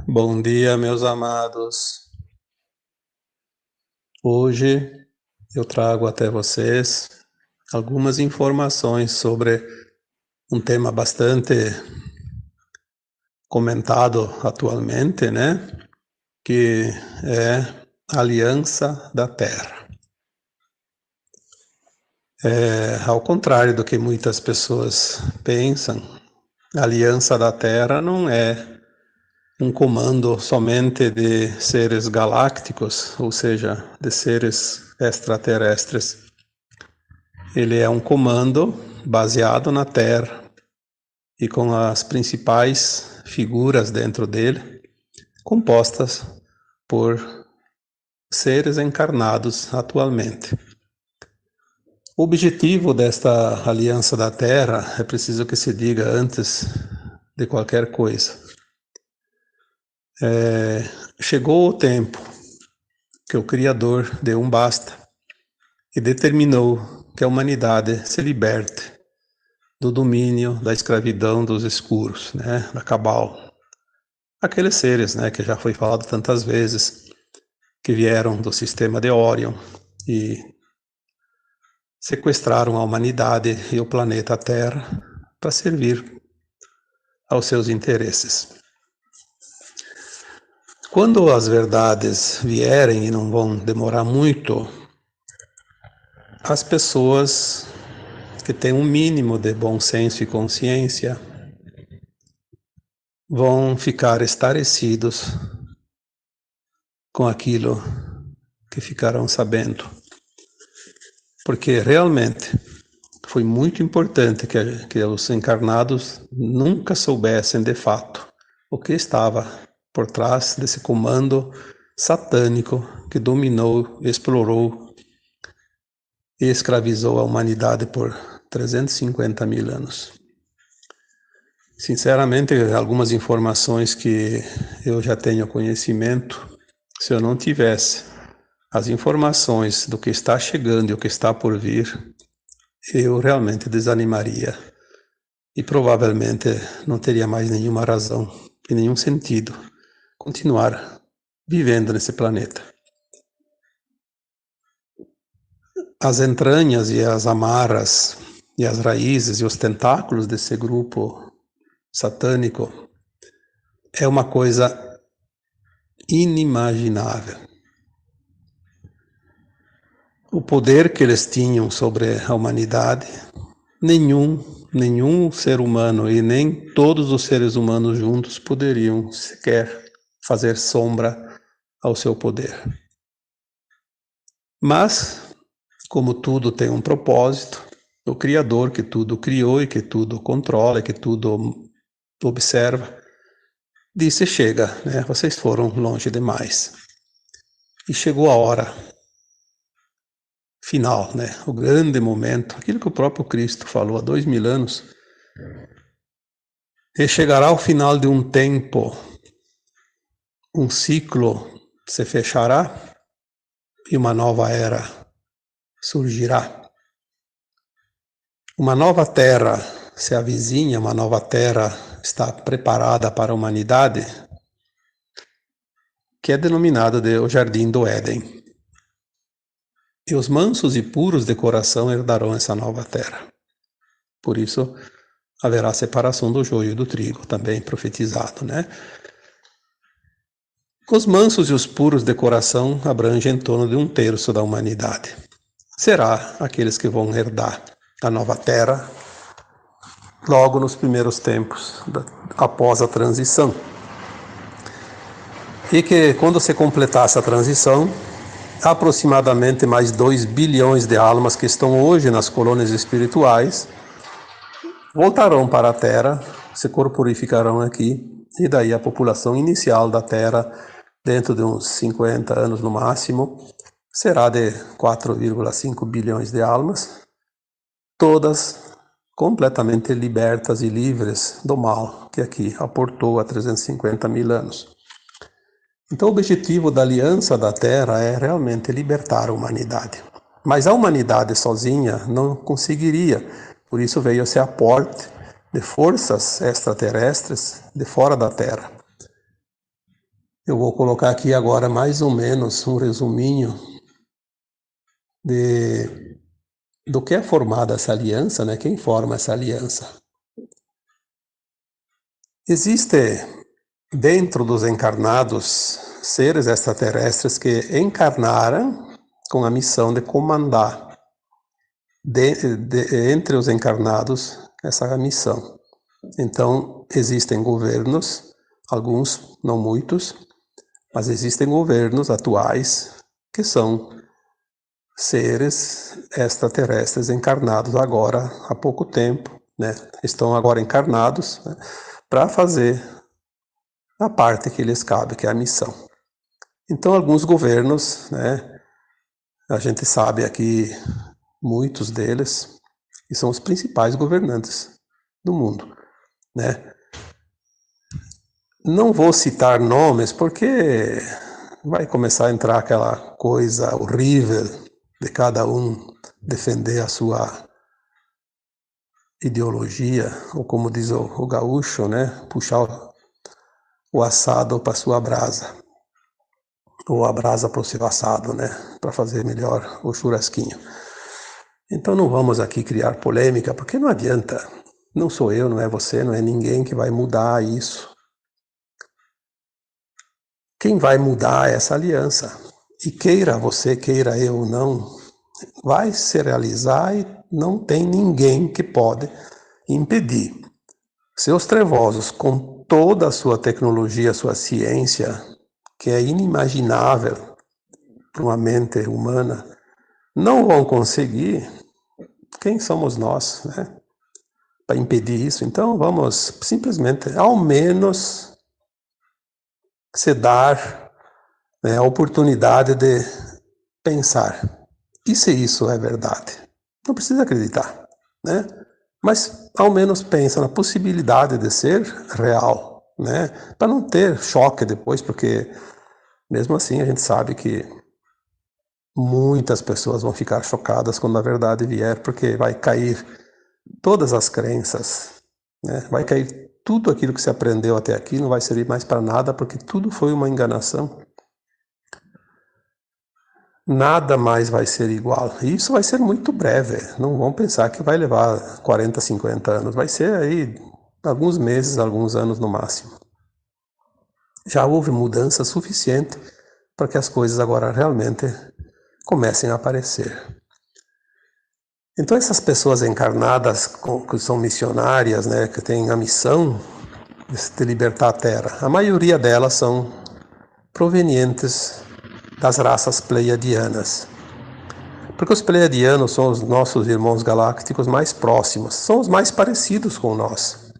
Bom dia, meus amados. Hoje eu trago até vocês algumas informações sobre um tema bastante comentado atualmente, né? Que é a Aliança da Terra. Ao contrário do que muitas pessoas pensam, a Aliança da Terra não é um comando somente de seres galácticos, ou seja, de seres extraterrestres. Ele é um comando baseado na Terra e com as principais figuras dentro dele, compostas por seres encarnados atualmente. O objetivo desta Aliança da Terra, é preciso que se diga antes de qualquer coisa. Chegou o tempo que o Criador deu um basta e determinou que a humanidade se liberte do domínio da escravidão dos escuros, né, da Cabal. Aqueles seres, né, que já foi falado tantas vezes, que vieram do sistema de Órion e sequestraram a humanidade e o planeta Terra para servir aos seus interesses. Quando as verdades vierem, e não vão demorar muito, as pessoas que têm um mínimo de bom senso e consciência vão ficar estarrecidos com aquilo que ficarão sabendo. Porque realmente foi muito importante que os encarnados nunca soubessem de fato o que estava por trás desse comando satânico que dominou, explorou e escravizou a humanidade por 350 mil anos. Sinceramente, algumas informações que eu já tenho conhecimento, se eu não tivesse as informações do que está chegando e o que está por vir, eu realmente desanimaria e provavelmente não teria mais nenhuma razão e nenhum sentido continuar vivendo nesse planeta. As entranhas e as amarras e as raízes e os tentáculos desse grupo satânico é uma coisa inimaginável. O poder que eles tinham sobre a humanidade, nenhum ser humano e nem todos os seres humanos juntos poderiam sequer fazer sombra ao seu poder. Mas, como tudo tem um propósito, o Criador que tudo criou e que tudo controla, que tudo observa, disse: chega, né? Vocês foram longe demais. E chegou a hora final, né? O grande momento, aquilo que o próprio Cristo falou há 2000 anos, e chegará ao final de um tempo, um ciclo se fechará e uma nova era surgirá. Uma nova terra se avizinha, uma nova terra está preparada para a humanidade, que é denominada de o Jardim do Éden. E os mansos e puros de coração herdarão essa nova terra. Por isso, haverá separação do joio e do trigo, também profetizado, né? Os mansos e os puros de coração abrangem em torno de 1/3 da humanidade. Será aqueles que vão herdar a nova terra logo nos primeiros tempos, após a transição. E que quando se completar essa transição, aproximadamente mais 2 bilhões de almas que estão hoje nas colônias espirituais voltarão para a Terra, se corporificarão aqui, e daí a população inicial da Terra, dentro de uns 50 anos no máximo, será de 4,5 bilhões de almas, todas completamente libertas e livres do mal que aqui aportou há 350 mil anos. Então o objetivo da Aliança da Terra é realmente libertar a humanidade. Mas a humanidade sozinha não conseguiria, por isso veio esse aporte de forças extraterrestres de fora da Terra. Eu vou colocar aqui agora mais ou menos um resuminho do que é formada essa aliança, né? Quem forma essa aliança? Existe dentro dos encarnados seres extraterrestres que encarnaram com a missão de comandar entre os encarnados essa missão. Então, existem governos, alguns, não muitos, mas existem governos atuais que são seres extraterrestres encarnados agora há pouco tempo, né? Estão agora encarnados, né, para fazer a parte que lhes cabe, que é a missão. Então, alguns governos, né, a gente sabe aqui muitos deles, e são os principais governantes do mundo, né? Não vou citar nomes porque vai começar a entrar aquela coisa horrível de cada um defender a sua ideologia, ou como diz o gaúcho, né, puxar o assado para sua brasa, ou a brasa para o seu assado, né, para fazer melhor o churrasquinho. Então não vamos aqui criar polêmica, porque não adianta. Não sou eu, não é você, não é ninguém que vai mudar isso. Quem vai mudar é essa aliança. E queira você, queira eu ou não, vai se realizar e não tem ninguém que pode impedir. Seus trevosos, com toda a sua tecnologia, sua ciência, que é inimaginável para uma mente humana, não vão conseguir. Quem somos nós, né, para impedir isso? Então vamos simplesmente, ao menos, se dar, né, a oportunidade de pensar. E se isso é verdade? Não precisa acreditar, né? Mas ao menos pensa na possibilidade de ser real, né? Para não ter choque depois, porque mesmo assim a gente sabe que muitas pessoas vão ficar chocadas quando a verdade vier, porque vai cair todas as crenças, né? Vai cair tudo aquilo que se aprendeu até aqui, não vai servir mais para nada, porque tudo foi uma enganação. Nada mais vai ser igual. E isso vai ser muito breve. Não vão pensar que vai levar 40, 50 anos. Vai ser aí alguns meses, alguns anos no máximo. Já houve mudança suficiente para que as coisas agora realmente comecem a aparecer. Então essas pessoas encarnadas que são missionárias, né, que têm a missão de libertar a Terra, a maioria delas são provenientes das raças pleiadianas. Porque os pleiadianos são os nossos irmãos galácticos mais próximos, são os mais parecidos com nós.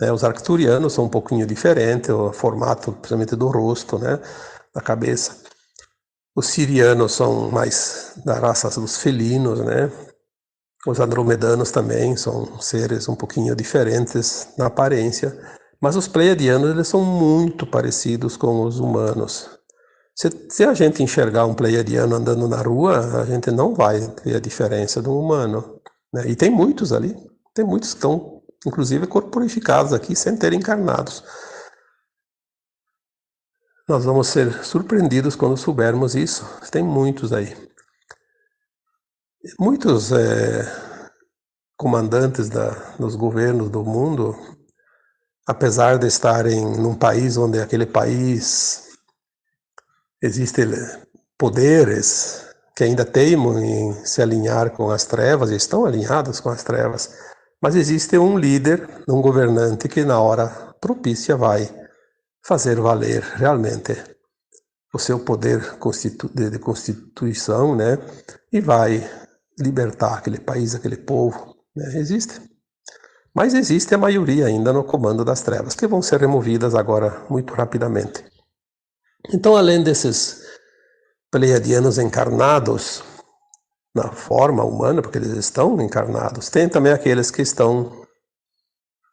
Os arcturianos são um pouquinho diferentes, o formato, principalmente do rosto, né, da cabeça. Os sirianos são mais da raça dos felinos, né? Os andromedanos também são seres um pouquinho diferentes na aparência, mas os pleiadianos eles são muito parecidos com os humanos. Se a gente enxergar um pleiadiano andando na rua, a gente não vai ver a diferença do humano, né? E tem muitos ali, tem muitos que estão, inclusive, corporificados aqui sem terem encarnados. Nós vamos ser surpreendidos quando soubermos isso. Tem muitos aí. Muitos comandantes dos governos do mundo, apesar de estarem num país onde aquele país existem poderes que ainda teimam em se alinhar com as trevas, e estão alinhados com as trevas, mas existe um líder, um governante que na hora propícia vai fazer valer realmente o seu poder de constituição, né? E vai libertar aquele país, aquele povo, né? Existe. Mas existe a maioria ainda no comando das trevas, que vão ser removidas agora muito rapidamente. Então, além desses pleiadianos encarnados na forma humana, porque eles estão encarnados, tem também aqueles que estão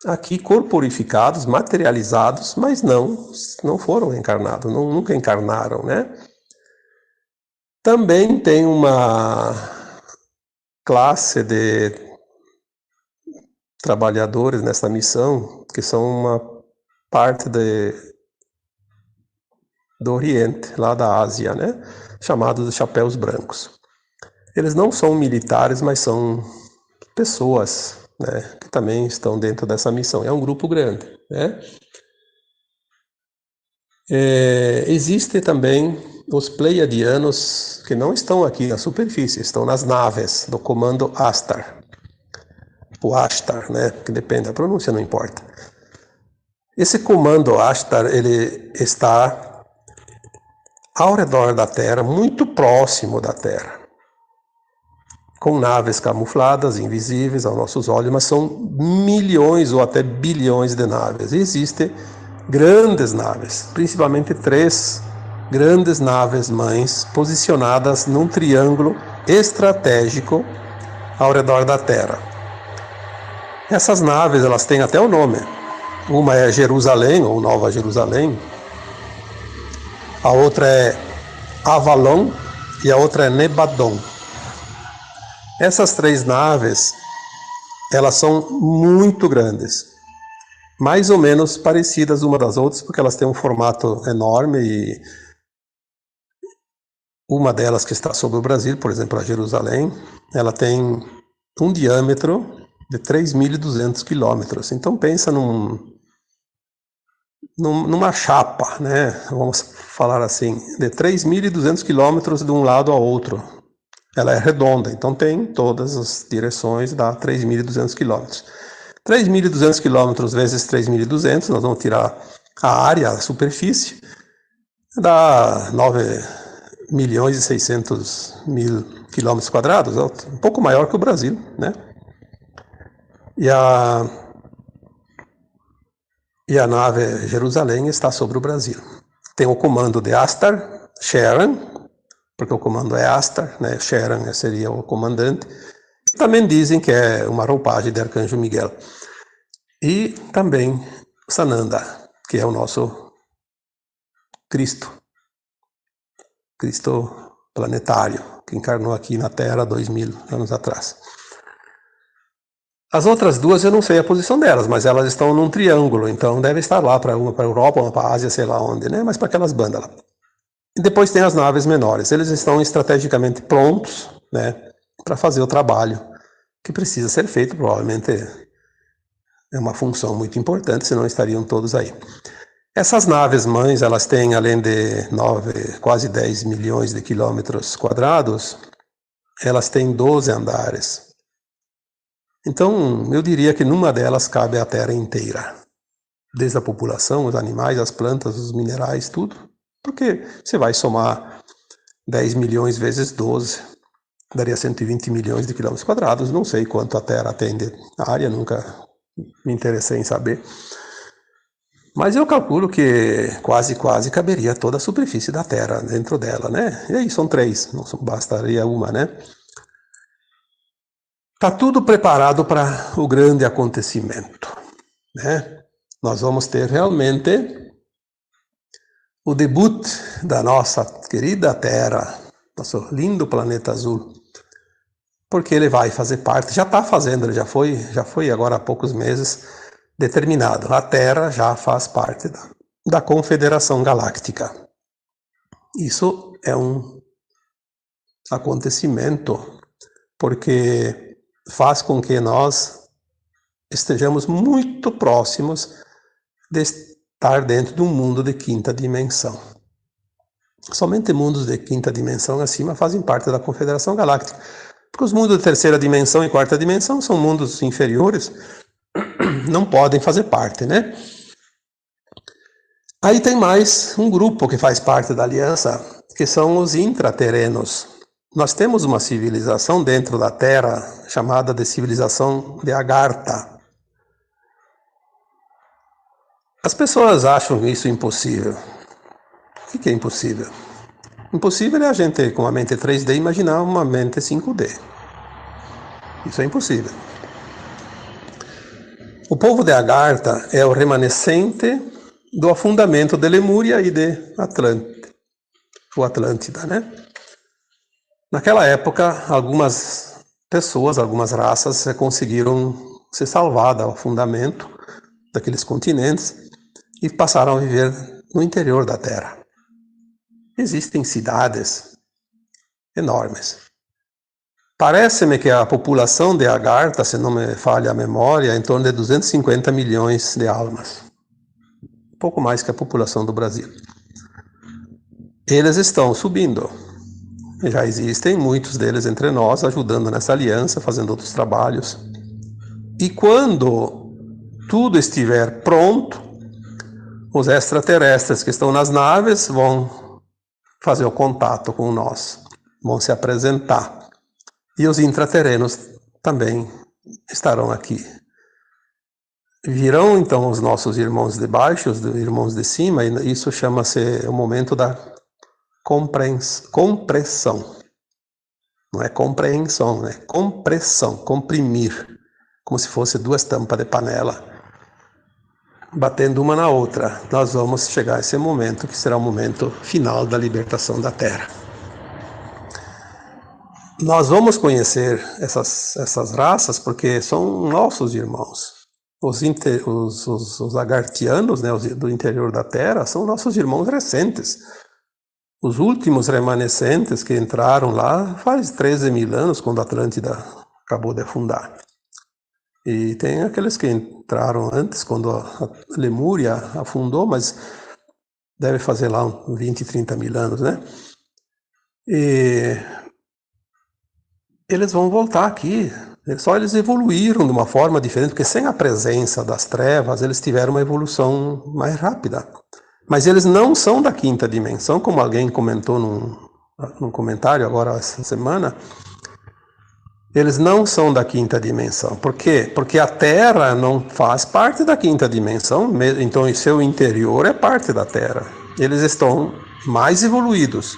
aqui corporificados, materializados, mas não foram encarnados, nunca encarnaram, né? Também tem uma classe de trabalhadores nessa missão que são uma parte do Oriente, lá da Ásia, né? Chamados de chapéus brancos. Eles não são militares, mas são pessoas, né, que também estão dentro dessa missão. É um grupo grande, né? Existem também os pleiadianos que não estão aqui na superfície, estão nas naves do comando Astar. O Ashtar, né, que depende da pronúncia, não importa. Esse comando Ashtar, ele está ao redor da Terra, muito próximo da Terra, com naves camufladas, invisíveis aos nossos olhos, mas são milhões ou até bilhões de naves. E existem grandes naves, principalmente 3 grandes naves mães posicionadas num triângulo estratégico ao redor da Terra. Essas naves, elas têm até o nome. Uma é Jerusalém, ou Nova Jerusalém, a outra é Avalon e a outra é Nebadon. Essas 3 naves, elas são muito grandes, mais ou menos parecidas uma das outras, porque elas têm um formato enorme e uma delas que está sobre o Brasil, por exemplo, a Jerusalém, ela tem um diâmetro de 3.200 quilômetros. Então pensa numa chapa, né? Vamos falar assim, de 3.200 quilômetros de um lado ao outro. Ela é redonda, então tem todas as direções, dá 3.200 quilômetros. 3.200 quilômetros vezes 3.200, nós vamos tirar a área, a superfície, dá 9.600.000 quilômetros quadrados, um pouco maior que o Brasil, né? E a nave Jerusalém está sobre o Brasil. Tem o comando de Astar, Sharon, porque o comando é Astar, né? Sharon seria o comandante. Também dizem que é uma roupagem de Arcanjo Miguel. E também Sananda, que é o nosso Cristo planetário, que encarnou aqui na Terra 2.000 anos atrás. As outras 2 eu não sei a posição delas, mas elas estão num triângulo, então deve estar lá, uma para a Europa, uma para a Ásia, sei lá onde, né? Mas para aquelas bandas lá. E depois tem as naves menores. Eles estão estrategicamente prontos, né, para fazer o trabalho que precisa ser feito. Provavelmente é uma função muito importante, senão estariam todos aí. Essas naves mães, elas têm, além de quase 10 milhões de quilômetros quadrados, elas têm 12 andares. Então, eu diria que numa delas cabe a Terra inteira. Desde a população, os animais, as plantas, os minerais, tudo. Porque você vai somar 10 milhões vezes 12, daria 120 milhões de quilômetros quadrados. Não sei quanto a Terra tem de área, nunca me interessei em saber. Mas eu calculo que quase caberia toda a superfície da Terra dentro dela, né? E aí são 3, não bastaria uma, né? Está tudo preparado para o grande acontecimento, né? Nós vamos ter realmente o debut da nossa querida Terra, nosso lindo planeta azul, porque ele vai fazer parte, já está fazendo, ele já foi agora há poucos meses determinado. A Terra já faz parte da Confederação Galáctica. Isso é um acontecimento, porque faz com que nós estejamos muito próximos de estar dentro de um mundo de 5ª dimensão. Somente mundos de 5ª dimensão acima fazem parte da Confederação Galáctica. Porque os mundos de 3ª dimensão e 4ª dimensão são mundos inferiores, não podem fazer parte, né? Aí tem mais um grupo que faz parte da aliança, que são os intraterrenos. Nós temos uma civilização dentro da Terra chamada de civilização de Agartha. As pessoas acham isso impossível. O que é impossível? Impossível é a gente, com a mente 3D, imaginar uma mente 5D. Isso é impossível. O povo de Agartha é o remanescente do afundamento de Lemúria e de Atlântida, né? Naquela época, algumas pessoas, algumas raças conseguiram se salvar do afundamento daqueles continentes e passaram a viver no interior da Terra. existem cidades enormes. Parece-me que a população de Agartha, se não me falha a memória, é em torno de 250 milhões de almas. Um pouco mais que a população do Brasil. Eles estão subindo. Já existem muitos deles entre nós, ajudando nessa aliança, fazendo outros trabalhos. E quando tudo estiver pronto, os extraterrestres que estão nas naves vão fazer o contato com nós, vão se apresentar. E os intraterrenos também estarão aqui. Virão então os nossos irmãos de baixo, os irmãos de cima, e isso chama-se o momento da compressão. Não é compreensão, é compressão, comprimir, como se fosse duas tampas de panela, batendo uma na outra. Nós vamos chegar a esse momento, que será o momento final da libertação da Terra. Nós vamos conhecer essas raças porque são nossos irmãos. Os agartianos, né, do interior da Terra, são nossos irmãos recentes. Os últimos remanescentes que entraram lá faz 13 mil anos, quando a Atlântida acabou de afundar. E tem aqueles que entraram antes, quando a Lemúria afundou, mas deve fazer lá uns 20, 30 mil anos, né? E eles vão voltar aqui. Só eles evoluíram de uma forma diferente, porque sem a presença das trevas, eles tiveram uma evolução mais rápida. Mas eles não são da quinta dimensão, como alguém comentou num comentário agora essa semana. Eles não são da quinta dimensão. Por quê? Porque a Terra não faz parte da quinta dimensão, então o seu interior é parte da Terra. Eles estão mais evoluídos,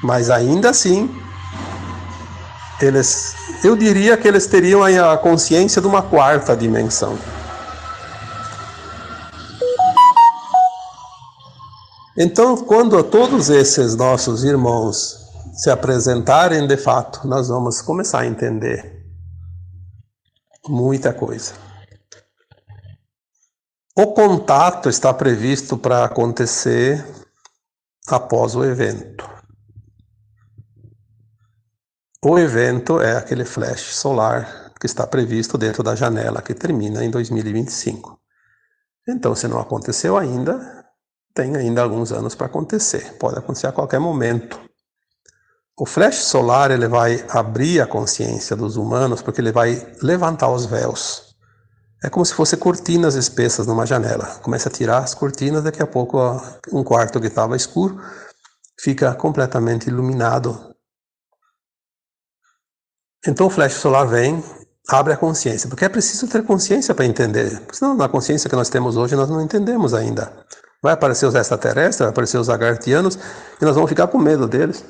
mas ainda assim, eu diria que eles teriam a consciência de uma quarta dimensão. Então, quando todos esses nossos irmãos se apresentarem de fato, nós vamos começar a entender muita coisa. O contato está previsto para acontecer após o evento. O evento é aquele flash solar que está previsto dentro da janela que termina em 2025. Então, se não aconteceu ainda, tem ainda alguns anos para acontecer. Pode acontecer a qualquer momento. O flash solar ele vai abrir a consciência dos humanos porque ele vai levantar os véus. É como se fossem cortinas espessas numa janela. Começa a tirar as cortinas, daqui a pouco um quarto que estava escuro fica completamente iluminado. Então o flash solar vem, abre a consciência, porque é preciso ter consciência para entender. Porque senão na consciência que nós temos hoje nós não entendemos ainda. Vai aparecer os extraterrestres, vai aparecer os agartianos e nós vamos ficar com medo deles.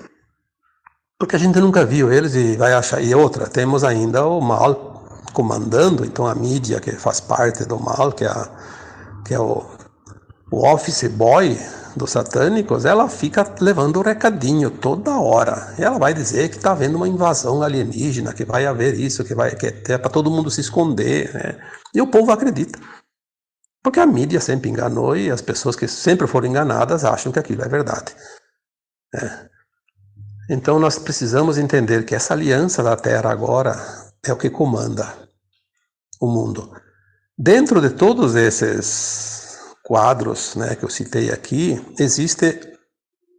Porque a gente nunca viu eles e vai achar. E outra, temos ainda o mal comandando, então a mídia que faz parte do mal, que é o office boy dos satânicos, ela fica levando o recadinho toda hora. E ela vai dizer que está havendo uma invasão alienígena, que vai haver isso, que é para todo mundo se esconder, né? E o povo acredita. Porque a mídia sempre enganou e as pessoas que sempre foram enganadas acham que aquilo é verdade. Então nós precisamos entender que essa aliança da Terra agora é o que comanda o mundo. Dentro de todos esses quadros, né, que eu citei aqui, existe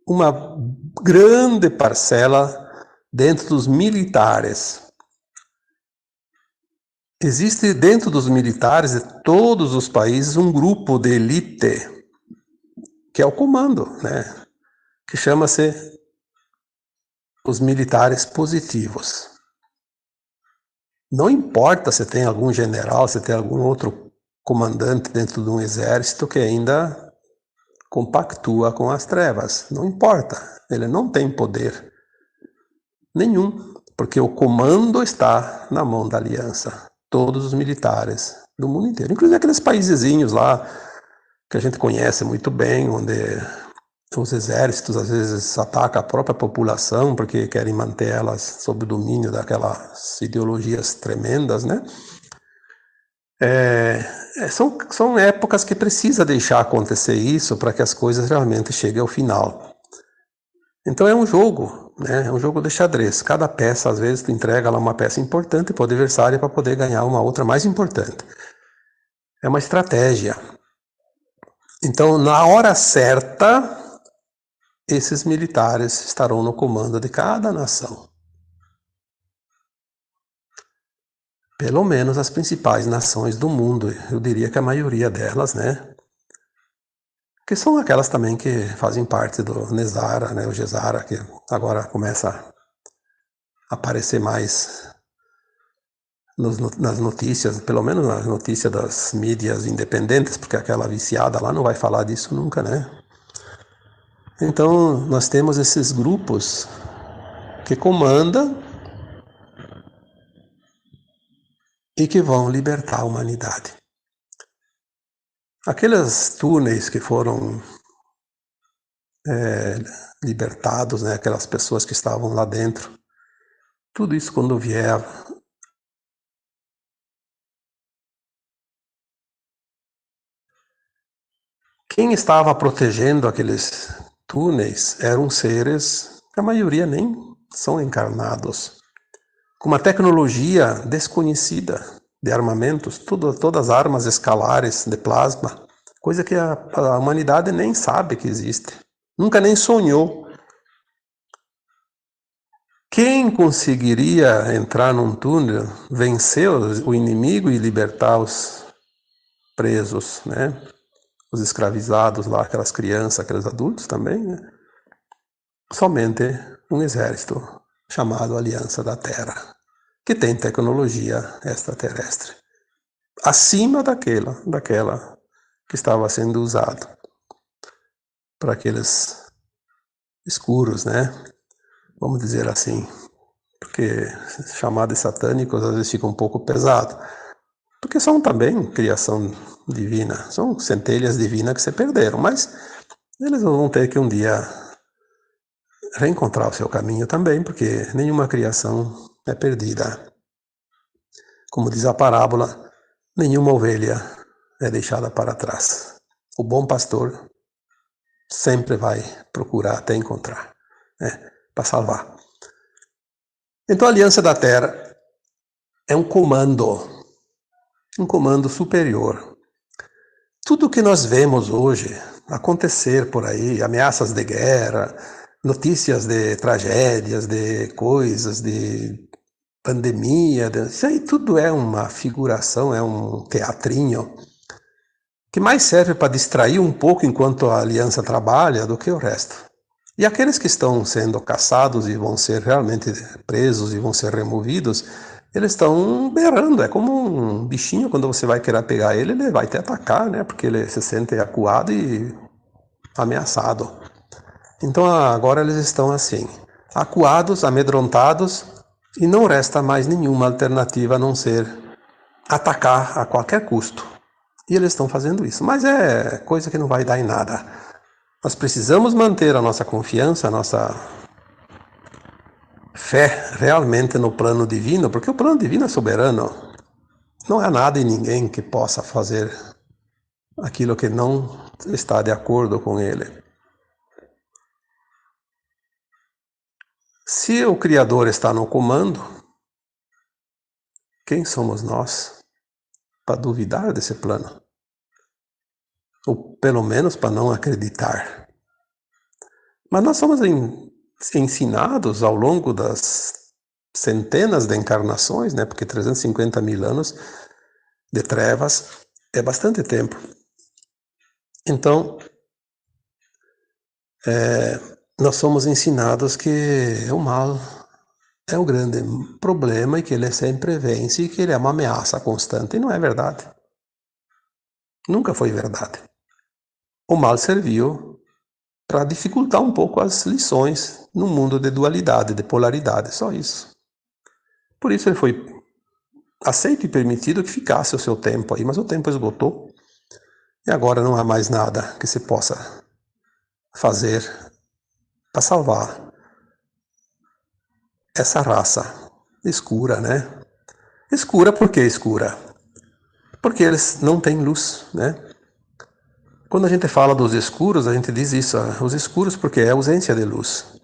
uma grande parcela dentro dos militares. Existe dentro dos militares de todos os países um grupo de elite, que é o comando, né, que chama-se os militares positivos. Não importa se tem algum general, se tem algum outro comandante dentro de um exército que ainda compactua com as trevas. Não importa, ele não tem poder nenhum, porque o comando está na mão da aliança. Todos os militares do mundo inteiro, inclusive aqueles paisezinhos lá que a gente conhece muito bem, onde os exércitos às vezes atacam a própria população porque querem manter elas sob o domínio daquelas ideologias tremendas, né? São épocas que precisa deixar acontecer isso para que as coisas realmente cheguem ao final. Então é um jogo, né? É um jogo de xadrez. Cada peça, às vezes, tu entrega lá uma peça importante para o adversário para poder ganhar uma outra mais importante. É uma estratégia. Então, na hora certa, esses militares estarão no comando de cada nação. Pelo menos as principais nações do mundo, eu diria que a maioria delas, né? Que são aquelas também que fazem parte do Nezara, né? O Gesara, que agora começa a aparecer mais nas notícias, pelo menos nas notícias das mídias independentes, porque aquela viciada lá não vai falar disso nunca, né? Então, nós temos esses grupos que comandam e que vão libertar a humanidade. Aqueles túneis que foram libertados, né, aquelas pessoas que estavam lá dentro, tudo isso quando vier, quem estava protegendo aqueles túneis eram seres que a maioria nem são encarnados, com uma tecnologia desconhecida de armamentos, todas armas escalares de plasma, coisa que a humanidade nem sabe que existe, nunca nem sonhou. Quem conseguiria entrar num túnel, vencer o inimigo e libertar os presos, né? Os escravizados lá, aquelas crianças, aqueles adultos também, né? Somente um exército chamado Aliança da Terra, que tem tecnologia extraterrestre, acima daquela que estava sendo usada para aqueles escuros, né? Vamos dizer assim, porque chamar de satânicos às vezes fica um pouco pesado, porque são também criação divina, são centelhas divinas que se perderam, mas eles vão ter que um dia reencontrar o seu caminho também, porque nenhuma criação é perdida. Como diz a parábola, nenhuma ovelha é deixada para trás. O bom pastor sempre vai procurar até encontrar, né, para salvar. Então a Aliança da Terra é um comando superior. Tudo que nós vemos hoje acontecer por aí, ameaças de guerra, notícias de tragédias, de coisas, de pandemia, isso aí tudo é uma figuração, é um teatrinho que mais serve para distrair um pouco enquanto a aliança trabalha do que o resto. E aqueles que estão sendo caçados e vão ser realmente presos e vão ser removidos, eles estão berrando, é como um bichinho, quando você vai querer pegar ele, ele vai te atacar, né? Porque ele se sente acuado e ameaçado. Então agora eles estão assim, acuados, amedrontados, e não resta mais nenhuma alternativa a não ser atacar a qualquer custo. E eles estão fazendo isso, mas é coisa que não vai dar em nada. Nós precisamos manter a nossa confiança, a nossa fé realmente no plano divino, porque o plano divino é soberano. Não há nada e ninguém que possa fazer aquilo que não está de acordo com ele. Se o Criador está no comando, quem somos nós para duvidar desse plano? Ou pelo menos para não acreditar. Mas nós somos ensinados ao longo das centenas de encarnações, né? Porque 350 mil anos de trevas é bastante tempo. Então, nós somos ensinados que o mal é o grande problema e que ele sempre vence e que ele é uma ameaça constante. E não é verdade. Nunca foi verdade. O mal serviu para dificultar um pouco as lições no mundo de dualidade, de polaridade, só isso. Por isso ele foi aceito e permitido que ficasse o seu tempo aí, mas o tempo esgotou e agora não há mais nada que se possa fazer para salvar essa raça escura, né? Escura por que escura? Porque eles não têm luz, né? Quando a gente fala dos escuros, a gente diz isso, os escuros porque é ausência de luz.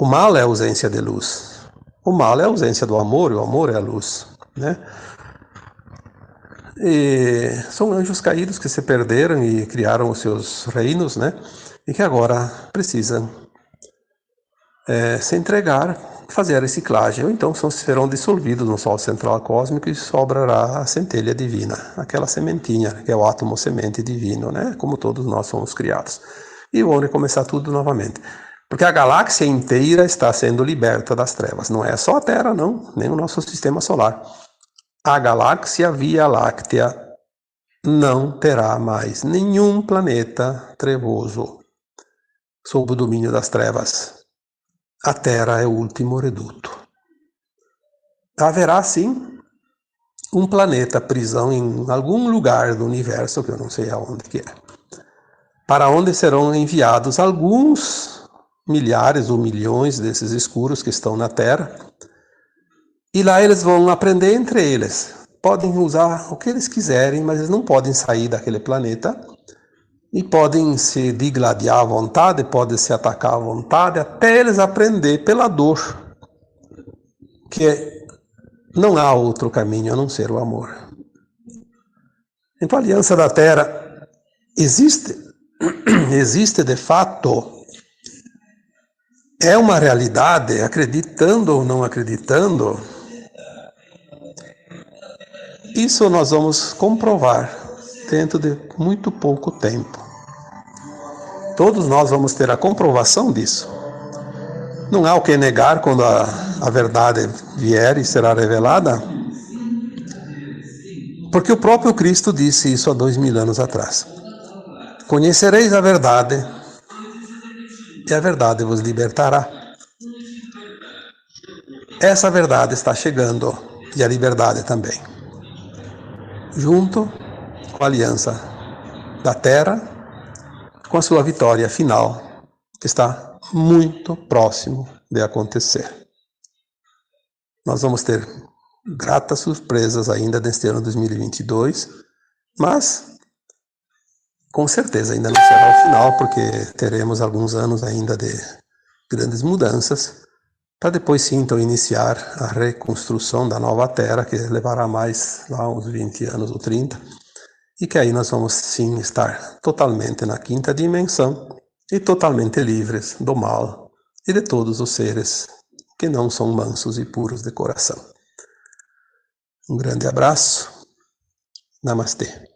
O mal é a ausência de luz. O mal é a ausência do amor, e o amor é a luz, né? E são anjos caídos que se perderam e criaram os seus reinos, né? E que agora precisam se entregar, fazer a reciclagem, ou então serão dissolvidos no Sol central cósmico e sobrará a centelha divina, aquela sementinha, que é o átomo semente divino, né? Como todos nós somos criados. E vão recomeçar tudo novamente. Porque a galáxia inteira está sendo liberta das trevas. Não é só a Terra, não, nem o nosso sistema solar. A galáxia Via Láctea não terá mais nenhum planeta trevoso sob o domínio das trevas. A Terra é o último reduto. Haverá, sim, um planeta prisão em algum lugar do universo, que eu não sei aonde que é, para onde serão enviados alguns milhares ou milhões desses escuros que estão na Terra, e lá eles vão aprender entre eles. Podem usar o que eles quiserem, mas eles não podem sair daquele planeta, e podem se digladiar à vontade, podem se atacar à vontade, até eles aprender pela dor que não há outro caminho a não ser o amor. Então a aliança da Terra existe de fato, é uma realidade, acreditando ou não acreditando. Isso nós vamos comprovar dentro de muito pouco tempo. Todos nós vamos ter a comprovação disso. Não há o que negar quando a verdade vier e será revelada, porque o próprio Cristo disse isso há 2000 anos atrás. Conhecereis a verdade, e a verdade vos libertará. Essa verdade está chegando, e a liberdade também. Junto com a aliança da Terra, com a sua vitória final, que está muito próximo de acontecer. Nós vamos ter gratas surpresas ainda neste ano 2022, mas com certeza ainda não será o final, porque teremos alguns anos ainda de grandes mudanças, para depois sim então iniciar a reconstrução da nova Terra, que levará mais lá uns 20 anos ou 30, e que aí nós vamos sim estar totalmente na quinta dimensão e totalmente livres do mal e de todos os seres que não são mansos e puros de coração. Um grande abraço. Namastê.